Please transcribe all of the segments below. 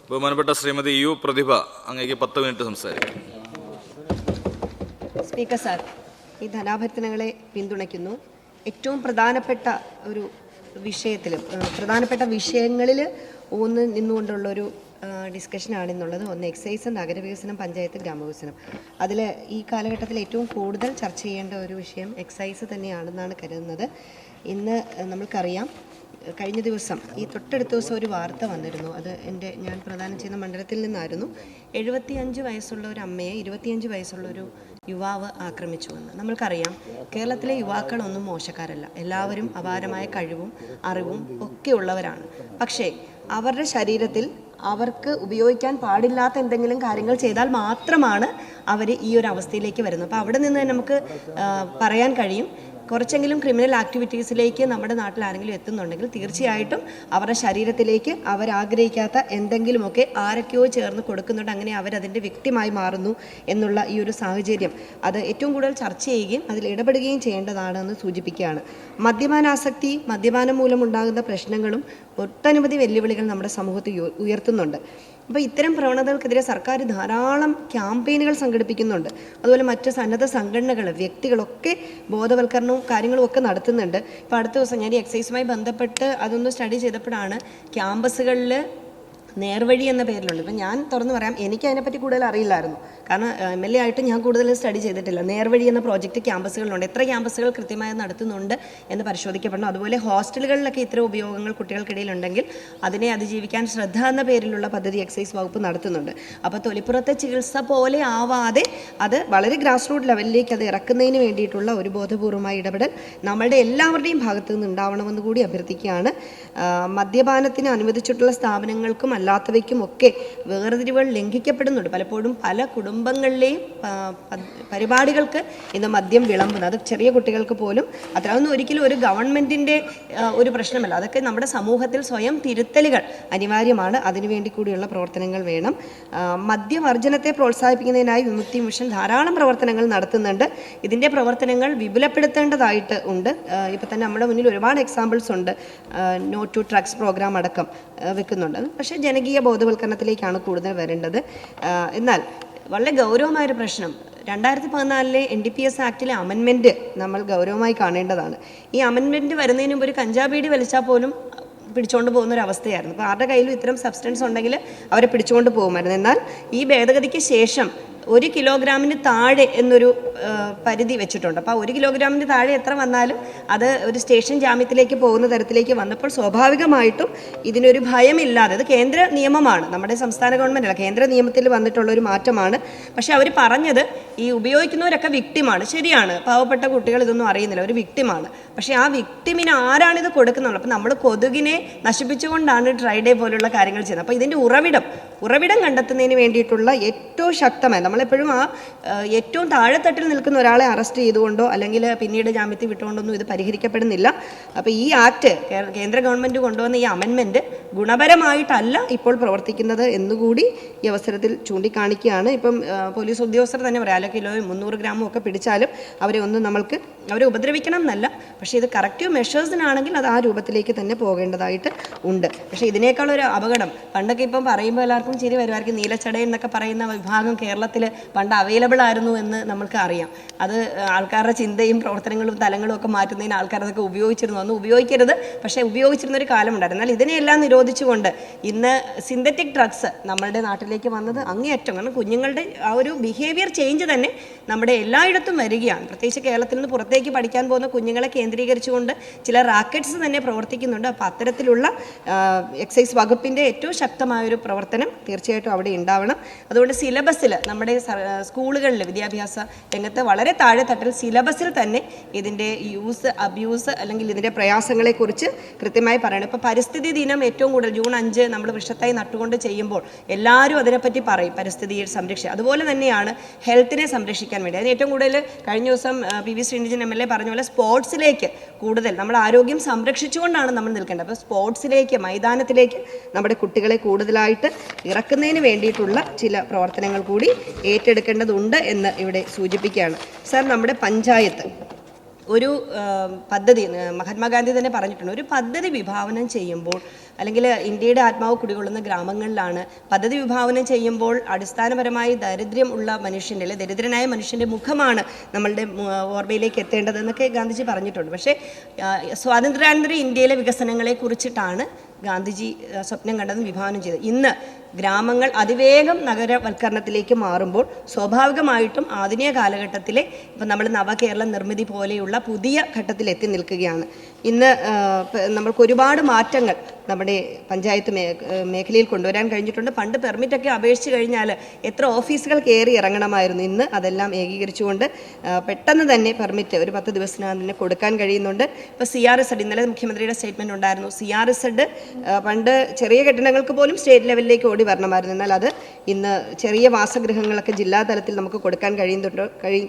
ബഹുമാനപ്പെട്ട ശ്രീമതി യു പ്രതിഭ, അങ്ങേക്ക് 10 മിനിറ്റ് സംസാരിക്കും. സ്പീക്കർ സാർ, ഈ ധനാഭ്യർത്ഥനകളെ പിന്തുണയ്ക്കുന്നു. ഏറ്റവും പ്രധാനപ്പെട്ട ഒരു പ്രധാനപ്പെട്ട വിഷയങ്ങളിൽ നിന്നുകൊണ്ടുള്ളൊരു ഡിസ്കഷനാണെന്നുള്ളത്. ഒന്ന് എക്സൈസ്, നഗരവികസനം, പഞ്ചായത്ത്, ഗ്രാമവികസനം. അതിൽ ഈ കാലഘട്ടത്തിൽ ഏറ്റവും കൂടുതൽ ചർച്ച ചെയ്യേണ്ട ഒരു വിഷയം എക്സൈസ് തന്നെയാണെന്നാണ് കരുതുന്നത്. ഇന്ന് നമ്മൾക്കറിയാം, കഴിഞ്ഞ ദിവസം ഈ തൊട്ടടുത്ത ദിവസം ഒരു വാർത്ത വന്നിരുന്നു. അത് ഞാൻ പ്രദാനം ചെയ്യുന്ന മണ്ഡലത്തിൽ നിന്നായിരുന്നു. 75 വയസ്സുള്ള ഒരു അമ്മയെ 25 വയസ്സുള്ള ഒരു യുവാവ് ആക്രമിച്ചുവെന്ന്. നമ്മൾക്കറിയാം, കേരളത്തിലെ യുവാക്കളൊന്നും മോശക്കാരല്ല. എല്ലാവരും അപാരമായ കഴിവും അറിവും ഒക്കെ ഉള്ളവരാണ്. പക്ഷേ അവരുടെ ശരീരത്തിൽ അവർക്ക് ഉപയോഗിക്കാൻ പാടില്ലാത്ത എന്തെങ്കിലും കാര്യങ്ങൾ ചെയ്താൽ മാത്രമാണ് അവർ ഈ ഒരു അവസ്ഥയിലേക്ക് വരുന്നത്. അപ്പോൾ അവിടെ നിന്ന് നമുക്ക് പറയാൻ കഴിയും, കുറച്ചെങ്കിലും ക്രിമിനൽ ആക്ടിവിറ്റീസിലേക്ക് നമ്മുടെ നാട്ടിൽ ആരെങ്കിലും എത്തുന്നുണ്ടെങ്കിൽ തീർച്ചയായിട്ടും അവരുടെ ശരീരത്തിലേക്ക് അവരാഗ്രഹിക്കാത്ത എന്തെങ്കിലുമൊക്കെ ആരൊക്കെയോ ചേർന്ന് കൊടുക്കുന്നുണ്ട്. അങ്ങനെ അവരതിൻ്റെ വ്യക്തിമായി മാറുന്നു എന്നുള്ള ഈ ഒരു സാഹചര്യം അത് ഏറ്റവും കൂടുതൽ ചർച്ച ചെയ്യുകയും അതിൽ ഇടപെടുകയും ചെയ്യേണ്ടതാണെന്ന് സൂചിപ്പിക്കുകയാണ്. മദ്യപാനാസക്തി, മദ്യപാനം മൂലമുണ്ടാകുന്ന പ്രശ്നങ്ങളും ഒട്ടനവധി വെല്ലുവിളികൾ നമ്മുടെ സമൂഹത്തിൽ ഉയർത്തുന്നുണ്ട്. അപ്പോൾ ഇത്തരം പ്രവണതകൾക്കെതിരെ സർക്കാർ ധാരാളം ക്യാമ്പയിനുകൾ സംഘടിപ്പിക്കുന്നുണ്ട്. അതുപോലെ മറ്റ് സന്നദ്ധ സംഘടനകൾ, വ്യക്തികളൊക്കെ ബോധവൽക്കരണവും കാര്യങ്ങളും ഒക്കെ നടത്തുന്നുണ്ട്. ഇപ്പോൾ അടുത്ത ദിവസം ഞാൻ ഈ എക്സൈസുമായി ബന്ധപ്പെട്ട് അതൊന്ന് സ്റ്റഡി ചെയ്തപ്പോഴാണ് ക്യാമ്പസുകളിൽ നേർവഴി എന്ന പേരിലുണ്ട്. ഇപ്പം ഞാൻ തുറന്നു പറയാം, എനിക്ക് അതിനെപ്പറ്റി കൂടുതൽ അറിയില്ലായിരുന്നു. കാരണം MLA ആയിട്ട് ഞാൻ കൂടുതൽ സ്റ്റഡി ചെയ്തിട്ടില്ല. നേർവഴി എന്ന പ്രോജക്റ്റ് ക്യാമ്പസുകളിലുണ്ട്. എത്ര ക്യാമ്പസുകൾ കൃത്യമായി നടത്തുന്നുണ്ട് എന്ന് പരിശോധിക്കപ്പെടണം. അതുപോലെ ഹോസ്റ്റലുകളിലൊക്കെ ഇത്തരം ഉപയോഗങ്ങൾ കുട്ടികൾക്കിടയിലുണ്ടെങ്കിൽ അതിനെ അതിജീവിക്കാൻ ശ്രദ്ധ എന്ന പേരിലുള്ള പദ്ധതി എക്സൈസ് വകുപ്പ് നടത്തുന്നുണ്ട്. അപ്പോൾ തൊലിപ്പുറത്തെ ചികിത്സ പോലെ ആവാതെ അത് വളരെ ഗ്രാസ് റൂട്ട് ലെവലിലേക്ക് അത് ഇറക്കുന്നതിന് വേണ്ടിയിട്ടുള്ള ഒരു ബോധപൂർവമായ ഇടപെടൽ നമ്മളുടെ എല്ലാവരുടെയും ഭാഗത്തു നിന്ന് ഉണ്ടാവണമെന്ന് കൂടി അഭ്യർത്ഥിക്കുകയാണ്. മദ്യപാനത്തിന് അനുവദിച്ചിട്ടുള്ള സ്ഥാപനങ്ങൾക്കും അല്ലാത്തവയ്ക്കും ഒക്കെ വേർതിരിവുകൾ ലംഘിക്കപ്പെടുന്നുണ്ട്. പലപ്പോഴും പല കുടുംബങ്ങളിലെയും പരിപാടികൾക്ക് ഇന്ന് മദ്യം വിളമ്പുന്നത്, അത് ചെറിയ കുട്ടികൾക്ക് പോലും അതൊന്നും ഒരിക്കലും ഒരു ഗവൺമെൻറ്റിൻ്റെ ഒരു പ്രശ്നമല്ല. അതൊക്കെ നമ്മുടെ സമൂഹത്തിൽ സ്വയം തിരുത്തലുകൾ അനിവാര്യമാണ്. അതിനുവേണ്ടി കൂടിയുള്ള പ്രവർത്തനങ്ങൾ വേണം. മദ്യവർജനത്തെ പ്രോത്സാഹിപ്പിക്കുന്നതിനായി വിമുക്തി മിഷൻ ധാരാളം പ്രവർത്തനങ്ങൾ നടത്തുന്നുണ്ട്. ഇതിൻ്റെ പ്രവർത്തനങ്ങൾ വിപുലപ്പെടുത്തേണ്ടതായിട്ട് ഉണ്ട്. ഇപ്പം തന്നെ നമ്മുടെ മുന്നിൽ ഒരുപാട് എക്സാമ്പിൾസ് ഉണ്ട്. നോ ടു ഡ്രഗ്സ് പ്രോഗ്രാം അടക്കം വെക്കുന്നുണ്ട്. പക്ഷേ ജനകീയ ബോധവൽക്കരണത്തിലേക്കാണ് കൂടുതൽ വരേണ്ടത്. എന്നാൽ വളരെ ഗൗരവമായൊരു പ്രശ്നം, 2014 NDPS ആക്ടിലെ അമെൻമെൻറ്റ് നമ്മൾ ഗൗരവമായി കാണേണ്ടതാണ്. ഈ അമെൻമെൻറ്റ് വരുന്നതിന് മുമ്പ് ഒരു കഞ്ചാബീഡി വലിച്ചാൽ പോലും പിടിച്ചുകൊണ്ട് പോകുന്നൊരവസ്ഥയായിരുന്നു. അപ്പോൾ ആരുടെ കയ്യിലും ഇത്തരം സബ്സ്റ്റൻസ് ഉണ്ടെങ്കിൽ അവരെ പിടിച്ചുകൊണ്ട് പോകുമായിരുന്നു. എന്നാൽ ഈ ഭേദഗതിക്ക് ശേഷം 1 കിലോഗ്രാമിന് താഴെ എന്നൊരു പരിധി വെച്ചിട്ടുണ്ട്. അപ്പോൾ 1 കിലോഗ്രാമിന് താഴെ എത്ര വന്നാലും അത് ഒരു സ്റ്റേഷൻ ജാമ്യത്തിലേക്ക് പോകുന്ന തരത്തിലേക്ക് വന്നപ്പോൾ സ്വാഭാവികമായിട്ടും ഇതിനൊരു ഭയമില്ലാതെ, അത് കേന്ദ്ര നിയമമാണ്, നമ്മുടെ സംസ്ഥാന ഗവൺമെൻറ് അല്ല, കേന്ദ്ര നിയമത്തിൽ വന്നിട്ടുള്ളൊരു മാറ്റമാണ്. പക്ഷേ അവർ പറഞ്ഞത് ഈ ഉപയോഗിക്കുന്നവരൊക്കെ വിക്ടിമാണ്. ശരിയാണ്, പാവപ്പെട്ട കുട്ടികൾ ഇതൊന്നും അറിയുന്നില്ല, ഒരു വിക്ടിമാണ്. പക്ഷേ ആ വിക്ടിമിന് ആരാണിത് കൊടുക്കുന്നുള്ളൂ? അപ്പോൾ നമ്മൾ കൊതുകിനെ നശിപ്പിച്ചുകൊണ്ടാണ് ട്രൈ ഡേ പോലുള്ള കാര്യങ്ങൾ ചെയ്യുന്നത്. അപ്പോൾ ഇതിൻ്റെ ഉറവിടം കണ്ടെത്തുന്നതിന് വേണ്ടിയിട്ടുള്ള ഏറ്റവും ശക്തമായ, നമ്മളെപ്പോഴും ഏറ്റവും താഴെത്തട്ടിൽ നിൽക്കുന്ന ഒരാളെ അറസ്റ്റ് ചെയ്തുകൊണ്ടോ അല്ലെങ്കിൽ പിന്നീട് ജാമ്യത്തിൽ വിട്ടുകൊണ്ടൊന്നും ഇത് പരിഹരിക്കപ്പെടുന്നില്ല. അപ്പോൾ ഈ ആക്ട്, കേന്ദ്ര ഗവൺമെൻറ് കൊണ്ടുവന്ന ഈ അമെൻമെൻറ്റ് ഗുണപരമായിട്ടല്ല ഇപ്പോൾ പ്രവർത്തിക്കുന്നത് എന്നുകൂടി ഈ അവസരത്തിൽ ചൂണ്ടിക്കാണിക്കുകയാണ്. ഇപ്പം പോലീസ് ഉദ്യോഗസ്ഥർ തന്നെ പറയാം, 1 കിലോയും 300 ഗ്രാമും ഒക്കെ പിടിച്ചാലും അവരെ ഉപദ്രവിക്കണം എന്നല്ല, പക്ഷേ ഇത് കറക്റ്റീവ് മെഷേഴ്സിനാണെങ്കിൽ അത് ആ രൂപത്തിലേക്ക് തന്നെ പോകേണ്ടതായിട്ട് ഉണ്ട്. പക്ഷേ ഇതിനേക്കാളൊരു അപകടം, പണ്ടൊക്കെ ഇപ്പം പറയുമ്പോൾ എല്ലാവർക്കും ചിരി വരുമായിരിക്കും, നീലച്ചടയൻ എന്നൊക്കെ പറയുന്ന വിഭാഗം കേരളത്തിൽ പണ്ട് അവൈലബിൾ ആയിരുന്നു എന്ന് നമ്മൾക്ക് അറിയാം. അത് ആൾക്കാരുടെ ചിന്തയും പ്രവർത്തനങ്ങളും തലങ്ങളും ഒക്കെ മാറ്റുന്നതിന് ആൾക്കാർ അതൊക്കെ ഉപയോഗിച്ചിരുന്നു. അന്ന് ഉപയോഗിക്കരുത്, പക്ഷേ ഉപയോഗിച്ചിരുന്നൊരു കാലമുണ്ടായിരുന്നു. എന്നാൽ ഇതിനെയെല്ലാം നിരോധിച്ചുകൊണ്ട് ഇന്ന് സിന്തറ്റിക് ഡ്രഗ്സ് നമ്മളുടെ നാട്ടിലേക്ക് വന്നത് അങ്ങേയറ്റം, കാരണം കുഞ്ഞുങ്ങളുടെ ആ ഒരു ബിഹേവിയർ ചേഞ്ച് തന്നെ നമ്മുടെ എല്ലായിടത്തും വരികയാണ്. പ്രത്യേകിച്ച് കേരളത്തിൽ നിന്ന് പുറത്തേക്ക് പഠിക്കാൻ പോകുന്ന കുഞ്ഞുങ്ങളെ കേന്ദ്രീകരിച്ചുകൊണ്ട് ചില റാക്കറ്റ്സ് തന്നെ പ്രവർത്തിക്കുന്നുണ്ട്. അപ്പോൾ അത്തരത്തിലുള്ള എക്സൈസ് വകുപ്പിൻ്റെ ഏറ്റവും ശക്തമായൊരു പ്രവർത്തനം തീർച്ചയായിട്ടും അവിടെ ഉണ്ടാവണം. അതുകൊണ്ട് സിലബസിൽ, നമ്മുടെ സ്കൂളുകളിൽ വിദ്യാഭ്യാസ രംഗത്ത് വളരെ താഴെത്തട്ടിൽ സിലബസിൽ തന്നെ ഇതിൻ്റെ യൂസ്, അബ്യൂസ് അല്ലെങ്കിൽ ഇതിൻ്റെ പ്രയാസങ്ങളെക്കുറിച്ച് കൃത്യമായി പറയണം. ഇപ്പോൾ പരിസ്ഥിതി ദിനം ഏറ്റവും കൂടുതൽ ജൂൺ 5 നമ്മൾ വൃക്ഷത്തായി നട്ടുകൊണ്ട് ചെയ്യുമ്പോൾ എല്ലാവരും അതിനെപ്പറ്റി പറയും, പരിസ്ഥിതിയെ സംരക്ഷിക്കുക. അതുപോലെ തന്നെയാണ് ഹെൽത്തിനെ സംരക്ഷിക്കാൻ വേണ്ടി. അതിന് ഏറ്റവും കൂടുതൽ കഴിഞ്ഞ ദിവസം PV ശ്രീനിധൻ MLA പറഞ്ഞ പോലെ സ്പോർട്സിലേക്ക് കൂടുതൽ നമ്മൾ ആരോഗ്യം സംരക്ഷിച്ചുകൊണ്ടാണ് നമ്മൾ നിൽക്കേണ്ടത്. അപ്പോൾ സ്പോർട്സിലേക്ക്, മൈതാനത്തിലേക്ക് നമ്മുടെ കുട്ടികളെ കൂടുതലായിട്ട് ഇറക്കുന്നതിന് വേണ്ടിയിട്ടുള്ള ചില പ്രവർത്തനങ്ങൾ കൂടി ഏറ്റെടുക്കേണ്ടതുണ്ട് എന്ന് ഇവിടെ സൂചിപ്പിക്കുകയാണ്. സാർ, നമ്മുടെ പഞ്ചായത്ത് ഒരു പദ്ധതി, മഹാത്മാഗാന്ധി തന്നെ പറഞ്ഞിട്ടുണ്ട്, ഒരു പദ്ധതി വിഭാവനം ചെയ്യുമ്പോൾ അല്ലെങ്കിൽ ഇന്ത്യയുടെ ആത്മാവ് കുടികൊള്ളുന്ന ഗ്രാമങ്ങളിലാണ്. പദ്ധതി വിഭാവനം ചെയ്യുമ്പോൾ അടിസ്ഥാനപരമായി ദരിദ്രം ഉള്ള മനുഷ്യൻ്റെ അല്ലെങ്കിൽ ദരിദ്രനായ മനുഷ്യൻ്റെ മുഖമാണ് നമ്മളുടെ ഓർമ്മയിലേക്ക് എത്തേണ്ടതെന്നൊക്കെ ഗാന്ധിജി പറഞ്ഞിട്ടുണ്ട്. പക്ഷേ സ്വാതന്ത്ര്യാനന്തര ഇന്ത്യയിലെ വികസനങ്ങളെ കുറിച്ചിട്ടാണ് ഗാന്ധിജി സ്വപ്നം കണ്ടതും വിഭാവനം ചെയ്തത്. ഇന്ന് ഗ്രാമങ്ങൾ അതിവേഗം നഗരവൽക്കരണത്തിലേക്ക് മാറുമ്പോൾ സ്വാഭാവികമായിട്ടും ആധുനിക കാലഘട്ടത്തിലെ ഇപ്പം നമ്മൾ നവകേരള നിർമ്മിതി പോലെയുള്ള പുതിയ ഘട്ടത്തിൽ എത്തി നിൽക്കുകയാണ്. ഇന്ന് നമ്മൾക്ക് ഒരുപാട് മാറ്റങ്ങൾ നമ്മുടെ പഞ്ചായത്ത് മേഖലയിൽ കൊണ്ടുവരാൻ കഴിഞ്ഞിട്ടുണ്ട്. പണ്ട് പെർമിറ്റൊക്കെ അപേക്ഷിച്ച് കഴിഞ്ഞാൽ എത്ര ഓഫീസുകൾ കയറി ഇറങ്ങണമായിരുന്നു. ഇന്ന് അതെല്ലാം ഏകീകരിച്ചുകൊണ്ട് പെട്ടെന്ന് തന്നെ പെർമിറ്റ് ഒരു 10 ദിവസത്തിനകം തന്നെ കൊടുക്കാൻ കഴിയുന്നുണ്ട്. ഇപ്പോൾ CRZ ഇന്നലെ മുഖ്യമന്ത്രിയുടെ സ്റ്റേറ്റ്മെൻറ്റ് ഉണ്ടായിരുന്നു. CRZ പണ്ട് ചെറിയ കെട്ടിടങ്ങൾക്ക് പോലും സ്റ്റേറ്റ് ലെവലിലേക്ക് ഓടി വരണമായിരുന്നു. എന്നാൽ അത് ഇന്ന് ചെറിയ വാസഗൃഹങ്ങളൊക്കെ ജില്ലാ തലത്തിൽ നമുക്ക് കൊടുക്കാൻ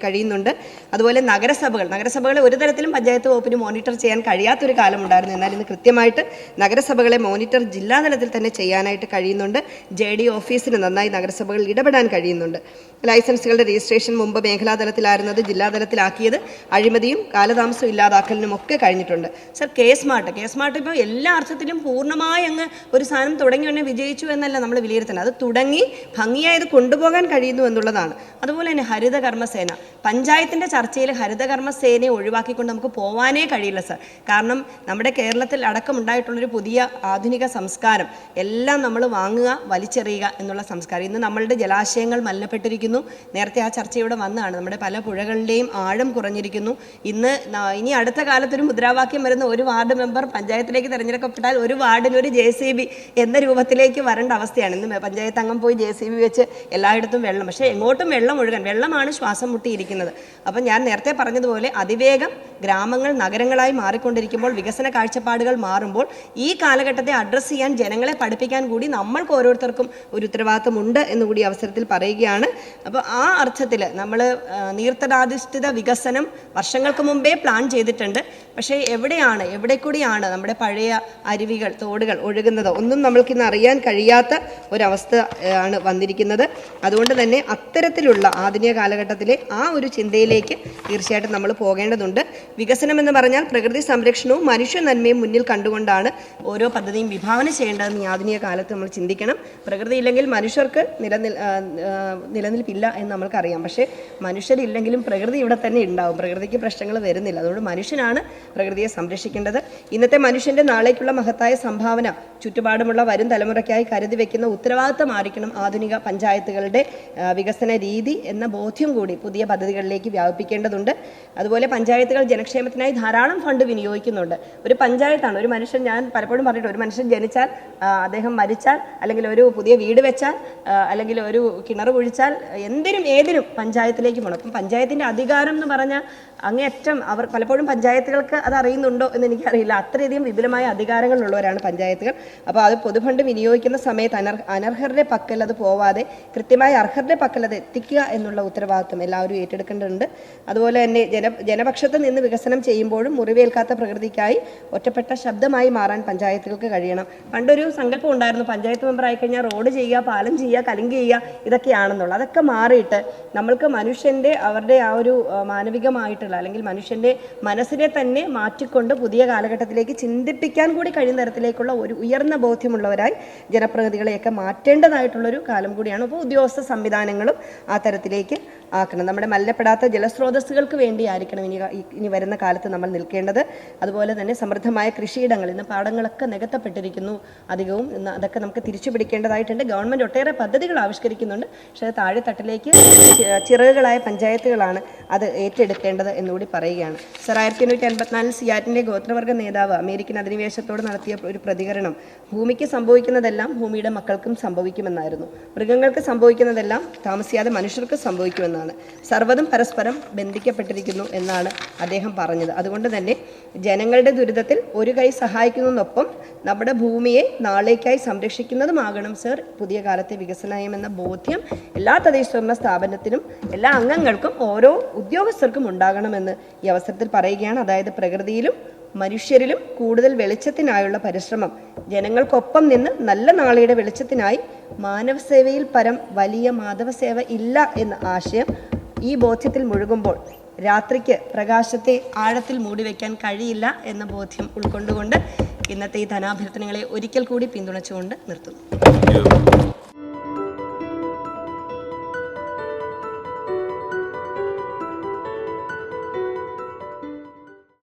കഴിയുന്നുണ്ട്. അതുപോലെ നഗരസഭകളെ ഒരു തരത്തിലും പഞ്ചായത്ത് വകുപ്പിന് മോണിറ്റർ ചെയ്യാൻ കഴിയാത്തൊരു കാലമുണ്ടായിരുന്നു. എന്നാൽ ഇന്ന് കൃത്യമായിട്ട് നഗരസഭകളെ മോണിറ്റർ ജില്ലാ തലത്തിൽ തന്നെ ചെയ്യാനായിട്ട് കഴിയുന്നുണ്ട്. JD ഓഫീസിന് നന്നായി നഗരസഭകളിൽ ഇടപെടാൻ കഴിയുന്നുണ്ട്. ലൈസൻസുകളുടെ രജിസ്ട്രേഷൻ മുമ്പ് മേഖലാ തലത്തിലായിരുന്നത് ജില്ലാ തലത്തിലാക്കിയത് അഴിമതിയും കാലതാമസവും ഇല്ലാതാക്കലിനും ഒക്കെ കഴിഞ്ഞിട്ടുണ്ട്. സർ, കെ സ്മാർട്ട് ഇപ്പോൾ എല്ലാ അർത്ഥത്തിലും പൂർണ്ണമായി അങ്ങ് ഒരു സാധനം തുടങ്ങി തന്നെ വിജയിച്ചു എന്നല്ല നമ്മൾ വിലയിരുത്തുന്നത്. അത് തുടങ്ങി ഭംഗിയായത് കൊണ്ടുപോകാൻ കഴിയുന്നു എന്നുള്ളതാണ്. അതുപോലെ തന്നെ ഹരിത കർമ്മസേന, പഞ്ചായത്തിൻ്റെ ചർച്ചയിൽ ഹരിത കർമ്മസേനയെ ഒഴിവാക്കിക്കൊണ്ട് നമുക്ക് പോവാനേ കഴിയില്ല സർ. കാരണം നമ്മുടെ കേരളത്തിൽ അടക്കമുണ്ടായിട്ടുള്ളൊരു പുതിയ ആധുനിക സംസ്കാരം എല്ലാം നമ്മൾ വാങ്ങുക, വലിച്ചെറിയുക എന്നുള്ള സംസ്കാരം. ഇന്ന് നമ്മളുടെ ജലാശയങ്ങൾ മലിനപ്പെട്ടിരിക്കുന്നു. നേരത്തെ ആ ചർച്ചയുടെ വന്നതാണ്. നമ്മുടെ പല പുഴകളുടെയും ആഴം കുറഞ്ഞിരിക്കുന്നു. ഇനി അടുത്ത കാലത്തൊരു മുദ്രാവാക്യം വരുന്ന ഒരു വാർഡ് മെമ്പർ പഞ്ചായത്തിലേക്ക് തിരഞ്ഞെടുക്കപ്പെട്ടാൽ ഒരു വാർഡിന് ഒരു JCB എന്ന രൂപത്തിലേക്ക് വരേണ്ട അവസ്ഥയാണ്. ഇന്ന് പഞ്ചായത്ത് അംഗം പോയി JCB വെച്ച് എല്ലായിടത്തും വെള്ളം, പക്ഷേ എങ്ങോട്ടും വെള്ളം ഒഴുകാൻ, വെള്ളമാണ് ശ്വാസം മുട്ടിയിരിക്കുന്നത്. അപ്പം ഞാൻ നേരത്തെ പറഞ്ഞതുപോലെ അതിവേഗം ഗ്രാമങ്ങൾ നഗരങ്ങളായി മാറിക്കൊണ്ടിരിക്കുമ്പോൾ, വികസന കാഴ്ചപ്പാടുകൾ മാറുമ്പോൾ ഈ കാലഘട്ടത്തെ അഡ്രസ്സ് ചെയ്യാൻ, ജനങ്ങളെ പഠിപ്പിക്കാൻ കൂടി നമ്മൾക്ക് ഓരോരുത്തർക്കും ഒരു ഉത്തരവാദിത്തമുണ്ട് എന്നുകൂടി അവസരത്തിൽ പറയുകയാണ്. അപ്പോൾ ആ അർത്ഥത്തിൽ നമ്മൾ നീർത്തടാധിഷ്ഠിത വികസനം വർഷങ്ങൾക്ക് മുമ്പേ പ്ലാൻ ചെയ്തിട്ടുണ്ട്. പക്ഷേ എവിടെ കൂടിയാണ് നമ്മുടെ പഴയ അരുവികൾ, തോടുകൾ ഒഴുകുന്നത് ഒന്നും നമ്മൾക്കിന്ന് അറിയാൻ കഴിയാത്ത ഒരവസ്ഥ ആണ് വന്നിരിക്കുന്നത്. അതുകൊണ്ട് തന്നെ അത്തരത്തിലുള്ള ആധുനിക കാലഘട്ടത്തിലെ ആ ഒരു ചിന്തയിലേക്ക് തീർച്ചയായിട്ടും നമ്മൾ പോകേണ്ടതുണ്ട്. വികസനം എന്ന് പറഞ്ഞാൽ പ്രകൃതി സംരക്ഷണവും മനുഷ്യ നന്മയും മുന്നിൽ കണ്ടുകൊണ്ടാണ് ഓരോ പദ്ധതിയും വിഭാവന ചെയ്യേണ്ടതെന്ന് ഈ ആധുനിക കാലത്ത് നമ്മൾ ചിന്തിക്കണം. പ്രകൃതി ഇല്ലെങ്കിൽ മനുഷ്യർക്ക് നിലനിൽപ്പില്ല എന്ന് നമ്മൾക്കറിയാം. പക്ഷേ മനുഷ്യരില്ലെങ്കിലും പ്രകൃതി ഇവിടെ തന്നെ ഉണ്ടാവും. പ്രകൃതിക്ക് പ്രശ്നങ്ങൾ വരുന്നില്ല. അതുകൊണ്ട് മനുഷ്യനാണ് പ്രകൃതിയെ സംരക്ഷിക്കേണ്ടത്. ഇന്നത്തെ മനുഷ്യൻ്റെ നാളേക്കുള്ള മഹത്തായ സംഭാവന ചുറ്റുപാടുമുള്ള വരും തലമുറയ്ക്കായി കരുതി വെക്കുന്ന ഉത്തരവാദിത്തമായിരിക്കണം ആധുനിക പഞ്ചായത്തുകളുടെ വികസന രീതി എന്ന ബോധ്യം കൂടി പുതിയ പദ്ധതികളിലേക്ക് വ്യാപിപ്പിക്കേണ്ടതുണ്ട്. അതുപോലെ പഞ്ചായത്തുകൾ ജനക്ഷേമത്തിനായി ധാരാളം ഫണ്ട് വിനിയോഗിക്കുന്നുണ്ട്. ഒരു പഞ്ചായത്താണ് ഒരു മനുഷ്യൻ, ഞാൻ പലപ്പോഴും പറഞ്ഞിട്ട്, ഒരു മനുഷ്യൻ ജനിച്ചാൽ, അദ്ദേഹം മരിച്ചാൽ, അല്ലെങ്കിൽ ഒരു പുതിയ വീട് വെച്ചാൽ, അല്ലെങ്കിൽ ഒരു കിണർ കുഴിച്ചാൽ, ഏതിനും പഞ്ചായത്തിലേക്ക് പോകണം. അപ്പം പഞ്ചായത്തിൻ്റെ അധികാരം എന്ന് പറഞ്ഞാൽ അങ്ങേയറ്റം പലപ്പോഴും പഞ്ചായത്തുകൾക്ക് അത് അറിയുന്നുണ്ടോ എന്ന് എനിക്കറിയില്ല. അത്രയധികം വിപുലമായ അധികാരങ്ങളുള്ളവരാണ് പഞ്ചായത്തുകൾ. അപ്പോൾ അത് പൊതുഫണ്ട് വിനിയോഗിക്കുന്ന സമയത്ത് അനർഹരുടെ പക്കൽ അത് പോവാതെ കൃത്യമായി അർഹരുടെ പക്കൽ അത് എത്തിക്കുക എന്നുള്ള ഉത്തരവാദിത്വം എല്ലാവരും ഏറ്റെടുക്കേണ്ടതുണ്ട്. അതുപോലെ തന്നെ ജനപക്ഷത്ത് നിന്ന് വികസനം ചെയ്യുമ്പോഴും മുറിവേൽക്കാത്ത പ്രകൃതിക്കായി ഒറ്റപ്പെട്ട ശബ്ദമായി മാറാൻ പഞ്ചായത്തുകൾക്ക് കഴിയണം. പണ്ടൊരു സങ്കല്പം ഉണ്ടായിരുന്നു, പഞ്ചായത്ത് മെമ്പർ ആയിക്കഴിഞ്ഞാൽ റോഡ് ചെയ്യുക, പാലം ചെയ്യുക, കലുങ്ക് ചെയ്യുക, ഇതൊക്കെയാണെന്നുള്ളത്. അതൊക്കെ മാറിയിട്ട് നമ്മൾക്ക് മനുഷ്യൻ്റെ അവരുടെ ആ ഒരു മാനവികമായിട്ടുള്ള അല്ലെങ്കിൽ മനുഷ്യൻ്റെ മനസ്സിനെ തന്നെ മാറ്റിക്കൊണ്ട് പുതിയ കാലഘട്ടത്തിലേക്ക് ചിന്തിപ്പിക്കാൻ കൂടി കഴിയുന്ന തരത്തിലേക്കുള്ള ഒരു ഉയർന്ന ബോധ്യമുള്ളവരായി ജനപ്രതിനിധികളെയൊക്കെ മാറ്റേണ്ടതായിട്ടുള്ളൊരു കാലം കൂടിയാണ്. അപ്പോൾ ഉദ്യോഗസ്ഥ സംവിധാനങ്ങളും ആ തരത്തിലേക്ക് ആക്കണം. നമ്മുടെ മലിനപ്പെടാത്ത ജലസ്രോതസ്സുകൾക്ക് വേണ്ടിയായിരിക്കണം ഇനി വരുന്ന കാലത്ത് നമ്മൾ നിൽക്കേണ്ടത്. അതുപോലെ തന്നെ സമൃദ്ധമായ കൃഷിയിടങ്ങൾ, ഇന്ന് പാടങ്ങളൊക്കെ നികത്തപ്പെട്ടിരിക്കുന്നു അധികവും. അതൊക്കെ നമുക്ക് തിരിച്ചു പിടിക്കേണ്ടതായിട്ടുണ്ട്. ഗവൺമെൻറ് ഒട്ടേറെ പദ്ധതികൾ ആവിഷ്കരിക്കുന്നുണ്ട്. പക്ഷേ താഴെത്തട്ടിലേക്ക് ചിറകുകളായ പഞ്ചായത്തുകളാണ് അത് ഏറ്റെടുക്കേണ്ടത് എന്നുകൂടി പറയുകയാണ്. സർ, 1884 സിയാറ്റിൻ്റെ ഗോത്രവർഗ നേതാവ് അമേരിക്കൻ അധിനിവേശത്തോട് നടത്തിയ ഒരു പ്രതികരണം, ഭൂമിക്ക് സംഭവിക്കുന്നതെല്ലാം ഭൂമിയുടെ മക്കൾക്കും സംഭവിക്കുമെന്നായിരുന്നു. മൃഗങ്ങൾക്ക് സംഭവിക്കുന്നതെല്ലാം താമസിയാതെ മനുഷ്യർക്ക് സംഭവിക്കുമെന്നാണ്. സർവ്വതും പരസ്പരം ബന്ധിക്കപ്പെട്ടിരിക്കുന്നു എന്നാണ് അദ്ദേഹം പറഞ്ഞത്. അതുകൊണ്ട് തന്നെ ജനങ്ങളുടെ ദുരിതത്തിൽ ഒരു കൈ സഹായിക്കുന്നതിനൊപ്പം നമ്മുടെ ഭൂമിയെ നാളേക്കായി സംരക്ഷിക്കുന്നതുമാകണം സർ പുതിയ കാലത്തെ വികസന നയം എന്ന ബോധ്യം എല്ലാ തദ്ദേശ സ്വയംഭരണ സ്ഥാപനത്തിനും എല്ലാ അംഗങ്ങൾക്കും ഓരോ ഉദ്യോഗസ്ഥർക്കും ഉണ്ടാകണമെന്ന് ഈ അവസരത്തിൽ പറയുകയാണ്. അതായത് പ്രകൃതിയിലും മനുഷ്യരിലും കൂടുതൽ വെളിച്ചത്തിനായുള്ള പരിശ്രമം, ജനങ്ങൾക്കൊപ്പം നിന്ന് നല്ല നാളെയുടെ വെളിച്ചത്തിനായി മാനവസേവയിൽ പരം വലിയ മാധവസേവ ഇല്ല എന്ന ആശയം ഈ ബോധ്യത്തിൽ മുഴുകുമ്പോൾ രാത്രിക്ക് പ്രകാശത്തെ ആഴത്തിൽ മൂടിവെക്കാൻ കഴിയില്ല എന്ന ബോധ്യം ഉൾക്കൊണ്ടുകൊണ്ട് ഇന്നത്തെ ഈ ധനാഭ്യർത്ഥനകളെ ഒരിക്കൽ കൂടി പിന്തുണച്ചുകൊണ്ട് നിർത്തുന്നു. Thank you.